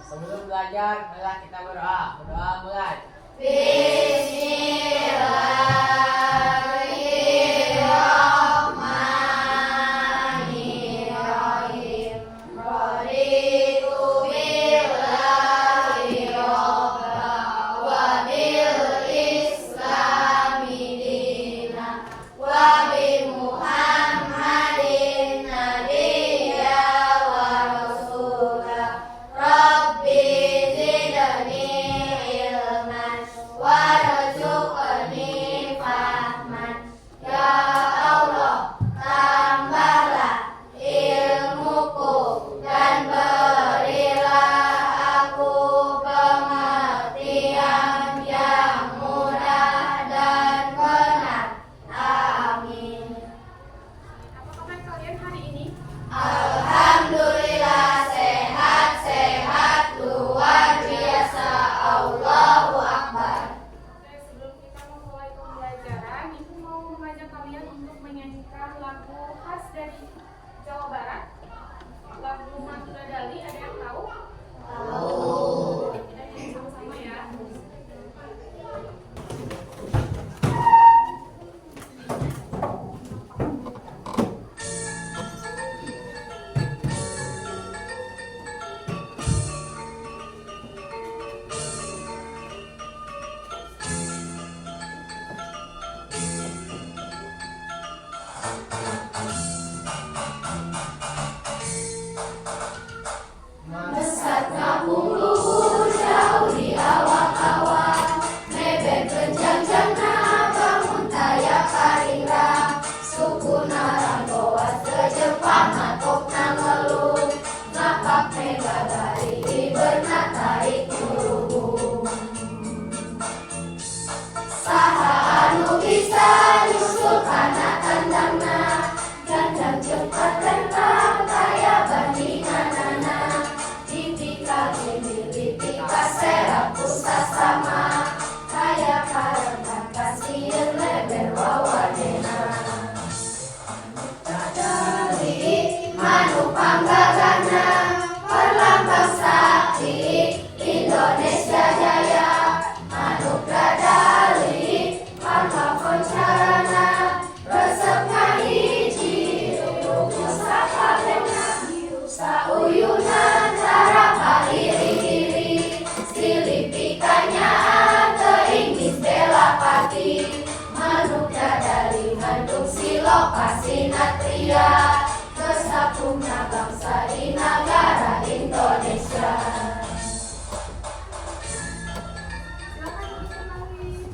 Sebelum belajar, marilah kita berdoa. Berdoa mulai. Bismillahirrahmanirrahim. Raditu billahi rabba wa bil islami dina wa bi Muhammadin nabiyya wa rasula. Rabbi zidni ilman warzuqni fahman. Ya Allah, tambahlah ilmuku dan berilah aku pengertian yang mudah dan benar. Amin. Apa kabar kalian hari ini? Alhamdulillah sehat-sehat luar biasa. Allahu Akbar. Oke, sebelum kita memulai pembelajaran, Ibu mau mengajak kalian untuk menyanyikan lagu khas dari Jawa Barat. Lagu Madura Dali, ada yang tahu? Tahu. Kita nyanyi sama-sama ya. Mesatnya bulu jauh di awak-awak, meben penjang-jangna bangun taya karirang, suku naranggoa sejepang matok nangeluh, ngapak megagari bernatarik nyuruh. Saha anu bisa nyusul kana tandangna, gandang cepat rentang kaya bandinganana. Dipika serap pusat sama, kaya karekan kasieun leber wawadena. Dadali manu panggagana, perlambang sakti Indonesia Jaya. Manu dadali marga koncarana, resepna hiji ruku sakabehna. Sauyunan cara hariri-hiri, silih pikanyaan teuing bela pati. Manuk dadali ngandung silokasi natria, kesapungna bangsa di negara Indonesia. Silakan dikenali.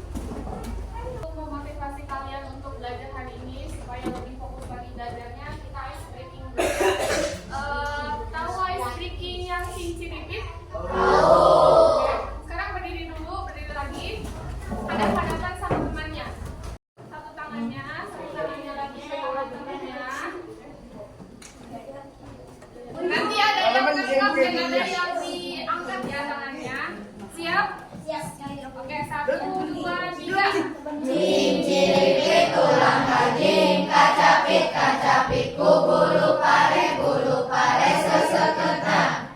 Untuk memotivasi kalian untuk belajar hari ini supaya lebih fokus lagi belajarnya, kita ice breaking dulu. Tahu ice breaking yang cincin-cipit? Oke. Sekarang berdiri dulu, berdiri lagi. Hadap-hadapan sama temannya. Satu tangannya lagi pegang temannya. Nanti ada yang menangkap dan ada yang diangkat ya tangannya. Siap? Oke, 1, 2, 3. Cinciripit tulang kajing, kacapit ku bulu pare seseketna.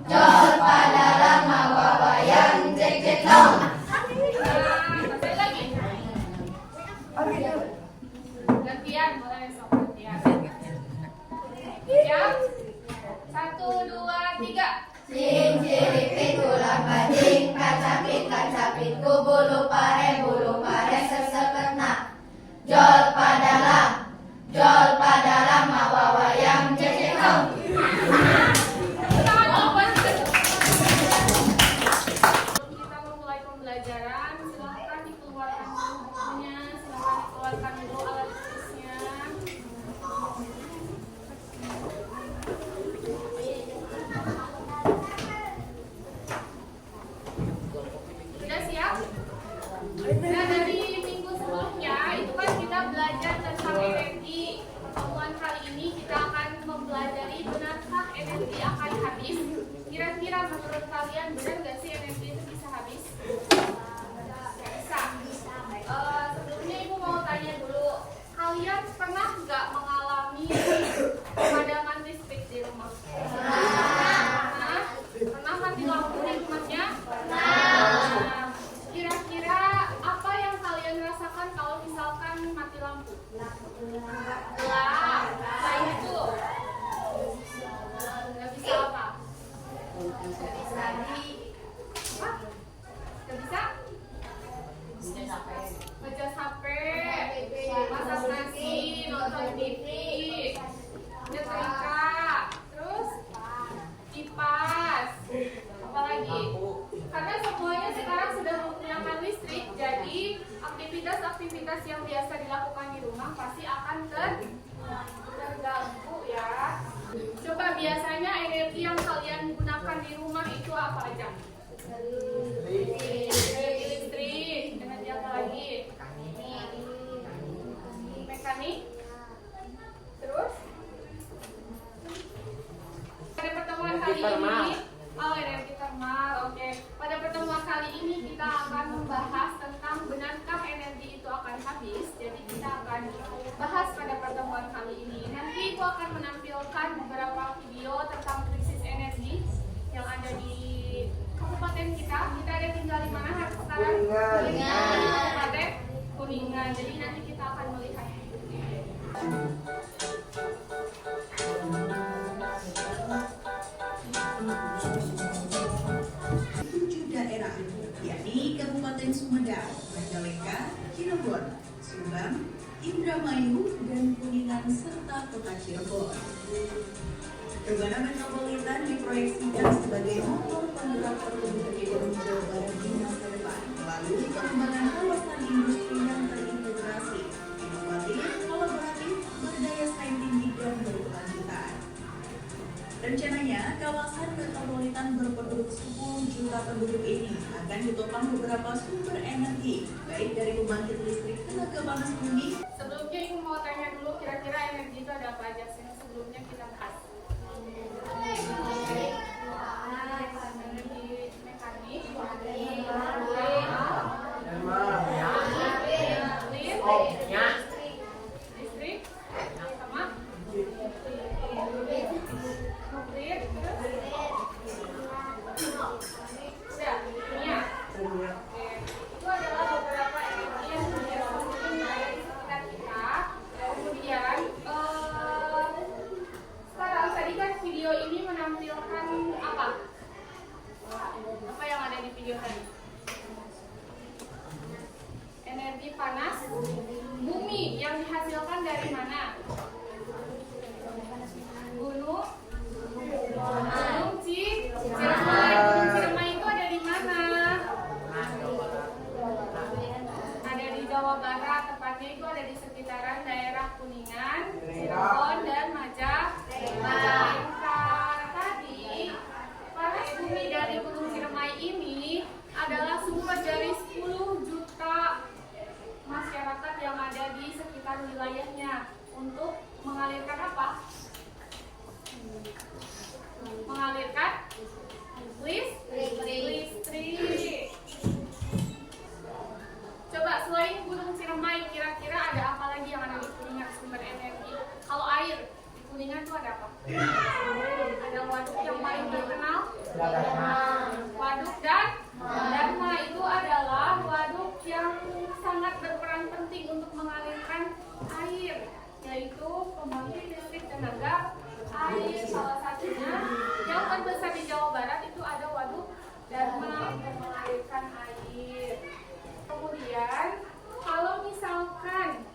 Jol padalang mawa wayang jek dong. Sekali lagi. Gantian, boleh besok gantian. Siap? 1, 2, 3. Cinciripit tulang kajing, kacapit ku bulu pare seseketna. Jol padalang mawa wayang jek dong. Sebelum kita memulai pembelajaran, silahkan dikeluarkan dulu bukunya, silahkan dikeluarkan dulu alat tulisnya. Sudah siap? Nah, dari minggu sebelumnya itu kan kita belajar tentang energi. Pertemuan kali ini kita akan mempelajari benarkah energi akan habis. Kira-kira menurut kalian benar nggak sih energi itu bisa habis? Bisa. Sebelumnya Ibu mau tanya dulu, kalian pernah nggak mengalami pemadaman listrik di rumah? Apa? Gak bisa? Baca HP, masak nasi, nonton TV, nyetrika, terus kipas, apalagi? Karena semuanya sekarang sudah menggunakan listrik, jadi aktivitas-aktivitas yang biasa dilakukan di rumah pasti akan terganggu ya. Coba biasanya energi yang kalian gunakan di rumah itu apa aja? Listrik, energi apa lagi? Mekanik. Terus? Pada pertemuan kali ini, energi termal, oke. Pada pertemuan kali ini kita akan membahas tentang benarkah energi itu akan habis. Jadi kita akan bahas pada pertemuan kali ini. Nanti aku akan menampilkan beberapa video tentang krisis energi yang ada di kabupaten kita. Kita ada tinggal di mana sekarang? Kuningan. Kabupaten Kuningan. Jadi nanti kita akan melihat. Daerah, yakni Kabupaten Sumedang, Majalengka, Cirebon, Subang, Indramayu, dan Kuningan serta Kota Cirebon. Rebana metropolitan diproyeksikan sebagai motor penggerak pertumbuhan ekonomi Jawa Barat di masa depan melalui pengembangan kawasan industri yang terintegrasi, inovatif, kolaboratif, berdaya saing tinggi dan berkelanjutan. Rencananya, kawasan metropolitan berpenduduk 10 juta penduduk ini akan ditopang beberapa sumber energi, baik dari pembangkit listrik tenaga panas bumi. Sebelumnya Ibu mau tanya dulu kira-kira energi itu ada apa aja sih? Sebelumnya kita bahas. Energi mekanik, listrik, sama nuklir, udah, kimia. Oke. Itu adalah beberapa energi yang ada di sekitar kita. Kemudian sekarang tadi kan video ini menampilkan apa? Apa yang ada di video tadi? Energi panas bumi yang dihasilkan dari mana? Gunung Ciremai. Gunung Ciremai itu ada di mana? Ada di Jawa Barat, tepatnya itu ada di sekitaran daerah Kuningan, Cirebon, dan Majalengka. Tadi, panas bumi dari Gunung Ciremai ini adalah sumber dari 10 juta masyarakat yang ada di sekitar wilayahnya untuk mengalirkan apa? Mengalirkan listrik. Coba selain Gunung Ciremai, kira-kira ada apa lagi yang ada di Kuningan sumber energi? Kalau air, di Kuningan itu ada apa? Ada waduk yang paling terkenal, waduk dan Dharma. Itu adalah waduk yang sangat berperan penting untuk mengalirkan air, yaitu pembangkit listrik tenaga air. Salah satunya yang terbesar di Jawa Barat itu ada waduk Dharma untuk mengalirkan air. Kemudian kalau misalkan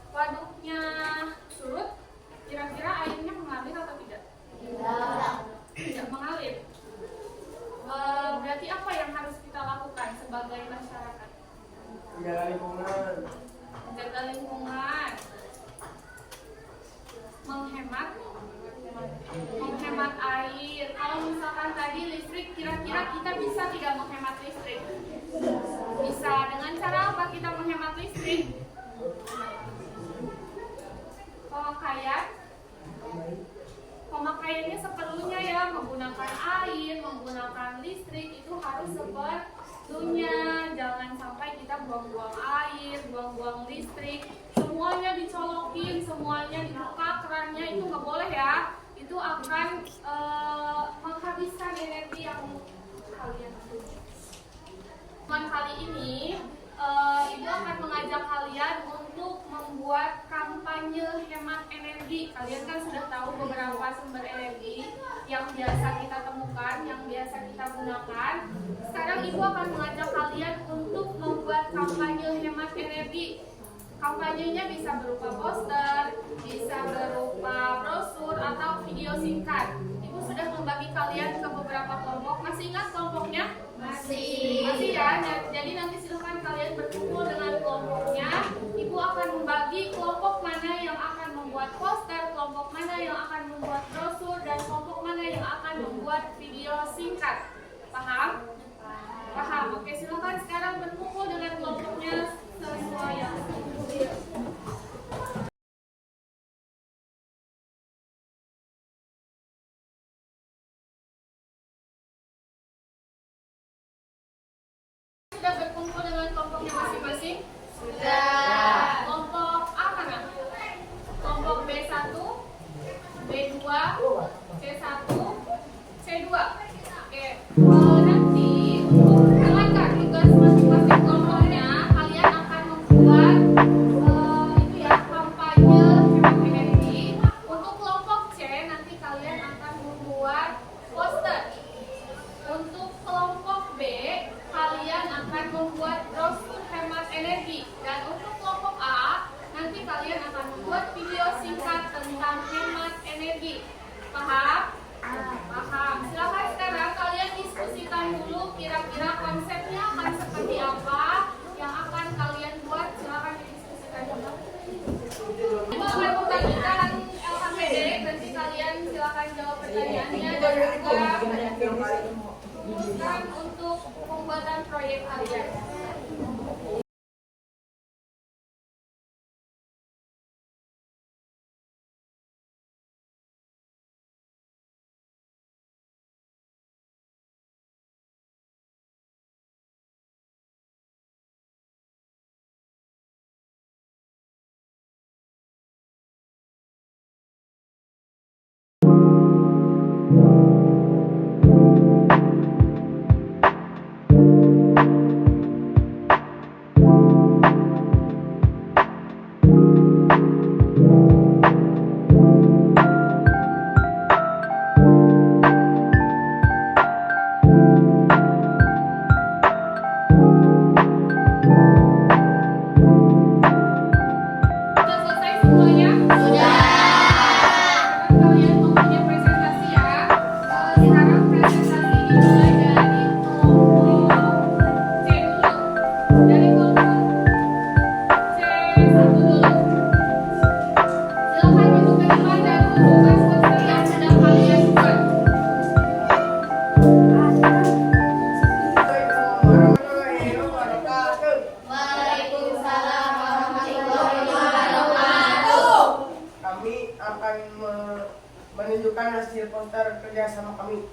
waduknya surut, kira-kira airnya mengalir atau tidak? Tidak mengalir. Berarti apa yang harus kita lakukan sebagai masyarakat? Menjaga lingkungan. Menjaga lingkungan. Menghemat air. Kalau misalkan tadi listrik, kira-kira kita bisa tidak menghemat listrik? Bisa. Dengan cara apa kita menghemat listrik? Pemakaiannya seperlunya ya, menggunakan air, menggunakan listrik itu harus seperlunya. Jangan sampai kita buang-buang air, buang-buang listrik, semuanya dicolokin, semuanya dibuka kerannya, itu nggak boleh ya. Itu akan menghabiskan energi yang kalian punya. Kali ini Ibu akan mengajak kalian untuk membuat kampanye hemat energi. Kalian kan sudah tahu beberapa sumber energi yang biasa kita temukan bukan yang biasa kita gunakan. Sekarang Ibu akan mengajak kalian untuk membuat kampanye hemat energi. Kampanyenya bisa berupa poster, bisa berupa brosur atau video singkat. Ibu sudah membagi kalian ke beberapa kelompok. Masih ingat kelompoknya? Masih ya. Jadi nanti silahkan kalian berkumpul dengan kelompoknya. Ibu akan membagi kelompok mana yang akan membuat poster, kelompok mana yang akan membuat brosur, dan kelompok mana yang akan membuat video singkat. Paham? Paham. Oke, silahkan sekarang berkumpul dengan kelompoknya sesuai yang sudah berkumpul dengan kelompoknya masing-masing? Sudah. Kelompok A mana? Kelompok B1, B2, C1, C2. Oke. Nanti untuk menjalankan tugas masing-masing kelompoknya, kalian akan membuat itu ya, kampanye hemat energi. Untuk kelompok C nanti kalian akan membuat poster. Untuk kelompok B kalian akan membuat brosur hemat energi, dan untuk kelompok A nanti kalian akan membuat video singkat tentang hemat energi. Paham? Paham. Silahkan sekarang kalian diskusikan dulu kira-kira konsepnya akan seperti apa yang akan kalian buat. Silahkan didiskusikan dulu. Ibu akan membagikan LKPD, nanti kalian silahkan jawab pertanyaannya dan juga rumuskan untuk pembuatan proyek kalian. Sudah selesai semuanya? Sudah. Kalian mempunyai presentasi ya. Sekarang presentasi dimulai dari kelompok C dulu. Dari kelompok C1 dulu. Silakan duduk ke depan dan tunjukkan poster yang sudah kalian buat. Waalaikumsalam warahmatullahi wabarakatuh. Kami akan menunjukkan hasil poster kerjasama kami.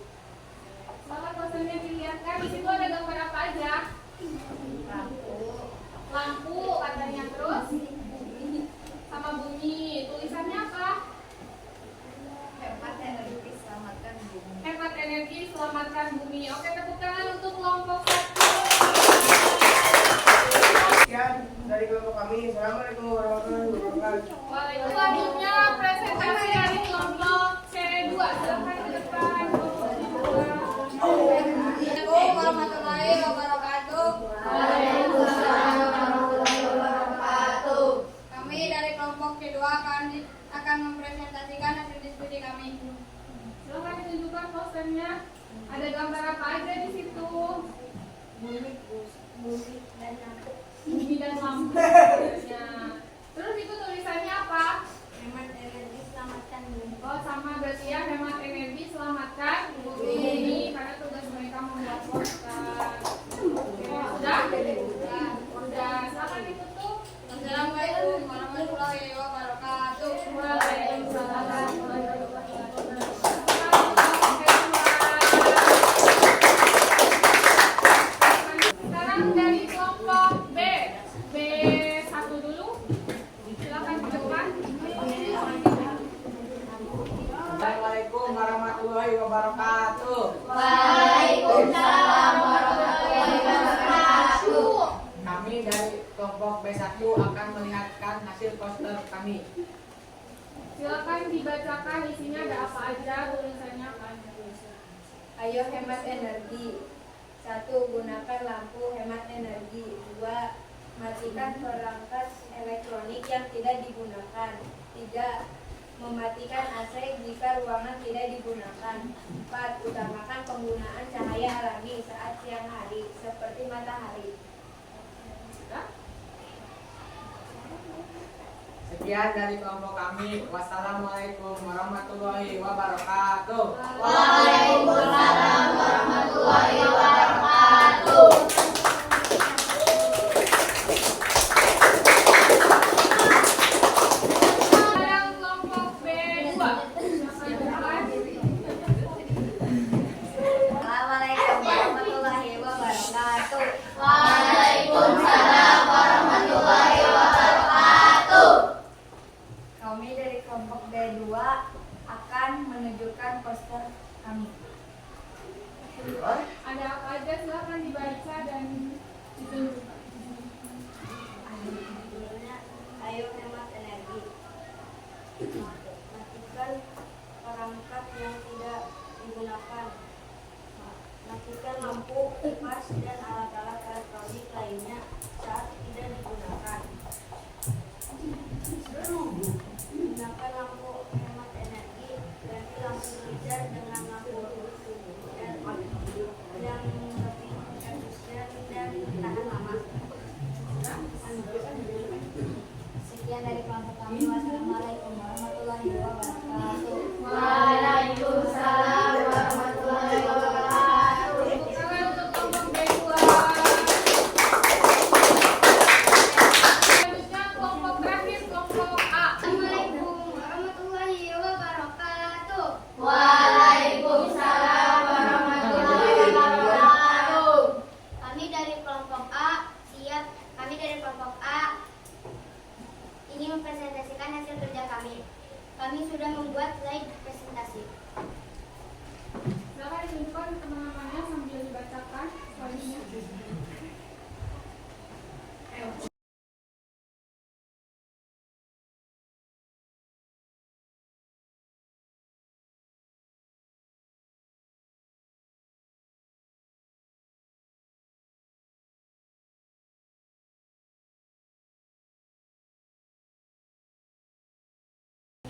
Silakan posternya dilihatkan. Di situ ada gambar apa aja? Lampu katanya, terus sama bunyi. Tulisannya apa? Hemat energi, selamatkan bumi. Hemat energi, selamatkan bumi. Oke, tepuk tangan untuk kelompok 1. Sekian dari kelompok kami. Assalamualaikum warahmatullahi wabarakatuh. Selanjutnya presentasi dari kelompok C2. Silakan ke depan. Assalamualaikum warahmatullahi wabarakatuh. Waalaikumsalam warahmatullahi wabarakatuh. Kami dari kelompok C2 akan mempresentasikan hasil diskusi kami. Silakan ditunjukkan posternya. Ada gambar apa aja di situ? Bumi dan lampu. Ya. Terus itu tulisannya apa? Hemat energi, selamatkan bumi. Oh, sama berarti ya, hemat energi, selamatkan bumi. Karena tugas mereka membuat poster. Oke, sudah? Sudah. Silakan ditutup. Assalamualaikum warahmatullahi wabarakatuh. Waalaikumsalam warahmatullahi wabarakatuh. Sekarang dari kelompok B, B1 dulu. Silakan ke depan. Assalamualaikum warahmatullahi wabarakatuh. Waalaikumsalam warahmatullahi wabarakatuh. Kami dari kelompok B1 akan melihatkan hasil poster kami. Silakan dibacakan isinya ada apa aja, tulisannya apa aja. Ayo hemat energi. 1. Gunakan lampu hemat energi. 2. Matikan perangkat elektronik yang tidak digunakan. 3. Mematikan AC jika ruangan tidak digunakan. 4. Utamakan penggunaan cahaya alami saat siang hari, seperti matahari. Sekian dari kelompok kami. Wassalamualaikum warahmatullahi wabarakatuh. Waalaikumsalam warahmatullahi wabarakatuh. Sekarang kelompok B2. Assalamualaikum warahmatullahi wabarakatuh. Waalaikumsalam warahmatullahi wabarakatuh. Kami dari kelompok B2 akan menunjukkan poster kami. Ada apa aja silahkan dibaca dan ditunjukkan. Ayo hemat energi. Matikan perangkat yang tidak digunakan. Matikan lampu, kipas, dan alat-alat elektronik lainnya saat tidak digunakan. Gunakan lampu hemat energi. Ganti lampu hijau dengan lampu yang lebih efisien dan tahan lama. Sekian dari kelompok kami. Wassalamualaikum warahmatullahi wabarakatuh. Waalaikumsalam warahmatullahi wabarakatuh. Sekarang untuk kelompok B2. Selanjutnya kelompok terakhir, kelompok A. Assalamualaikum warahmatullahi wabarakatuh. Waalaikumsalam warahmatullahi wabarakatuh. Kami dari kelompok A siap. Kami dari kelompok A ingin mempresentasikan hasil kerja kami. Kami sudah membuat slide presentasi. Silakan ditunjukkan teman-temannya sambil dibacakan slide-nya.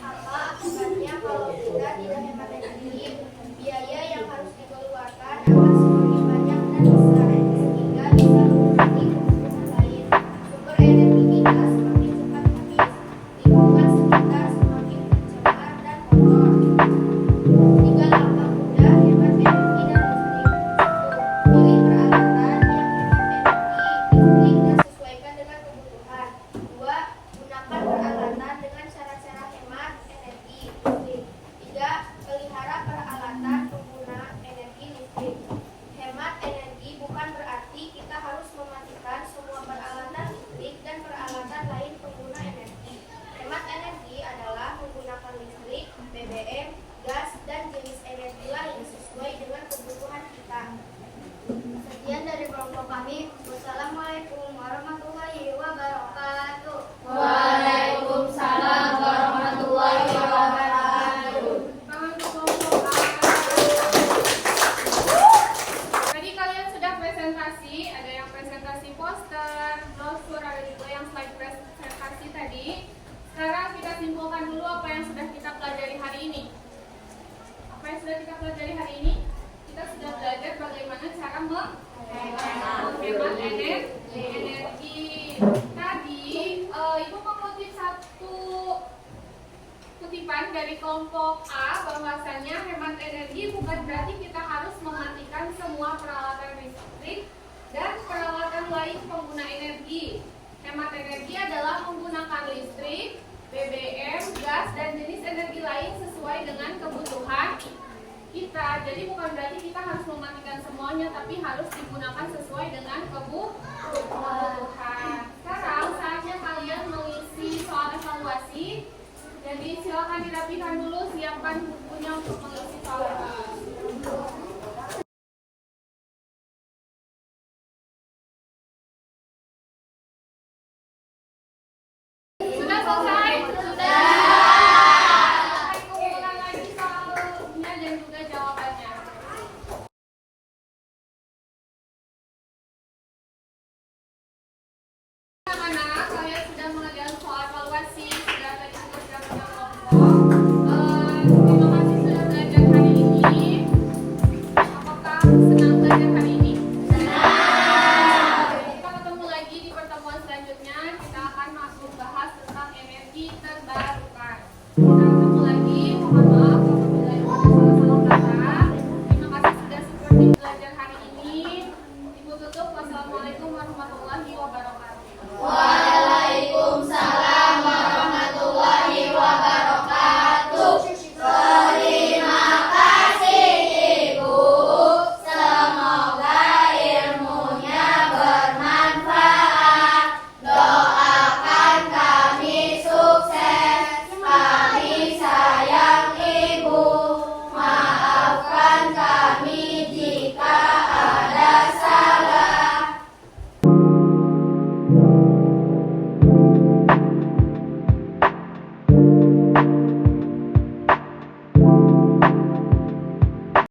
Apa akibatnya kalau kita tidak hemat energi? Biaya yang harus dikeluarkan akan semakin banyak dan besar, sehingga bisa mengurangi kebutuhan lain. Sumber energi kita semakin cepat habis, lingkungan sekitar semakin tercemar dan kotor. 3 langkah mudah hemat energi dan listrik. 1. Pilih peralatan yang hemat energi listrik dan sesuaikan dengan kebutuhan. 2. Gunakan peralatan dengan cara-cara hemat energi listrik. 3. Pelihara peralatan pengguna energi listrik. Hemat energi bukan berarti kita harus mematikan semua peralatan listrik dan peralatan lain pengguna energi. Hemat energi adalah menggunakan listrik, BBM, gas, dan jenis energi lain sesuai dengan kebutuhan kita. Sekian dari kelompok kami. Wassalamualaikum warahmatullahi wabarakatuh. Waalaikumsalam warahmatullahi wabarakatuh. Tangan untuk kelompok A. Tadi kalian sudah presentasi, ada yang presentasi poster, brosur, ada juga yang slide presentasi tadi. Sekarang kita simpulkan dulu apa yang sudah kita pelajari hari ini. Apa yang sudah kita pelajari hari ini? Kita sudah belajar bagaimana cara menghemat energi. Tadi Ibu mengutip satu kutipan dari kelompok A bahwasanya hemat energi bukan berarti kita harus mematikan semua peralatan listrik dan peralatan lain pengguna energi. Hemat energi adalah menggunakan listrik, BBM, gas, dan jenis energi lain sesuai dengan kebutuhan kita. Jadi bukan berarti kita harus mematikan semuanya, tapi harus digunakan sesuai dengan kebutuhan. Sekarang saatnya kalian mengisi soal evaluasi. Jadi silakan dirapikan dulu, siapkan bukunya untuk mengisi soal evaluasi. Oh,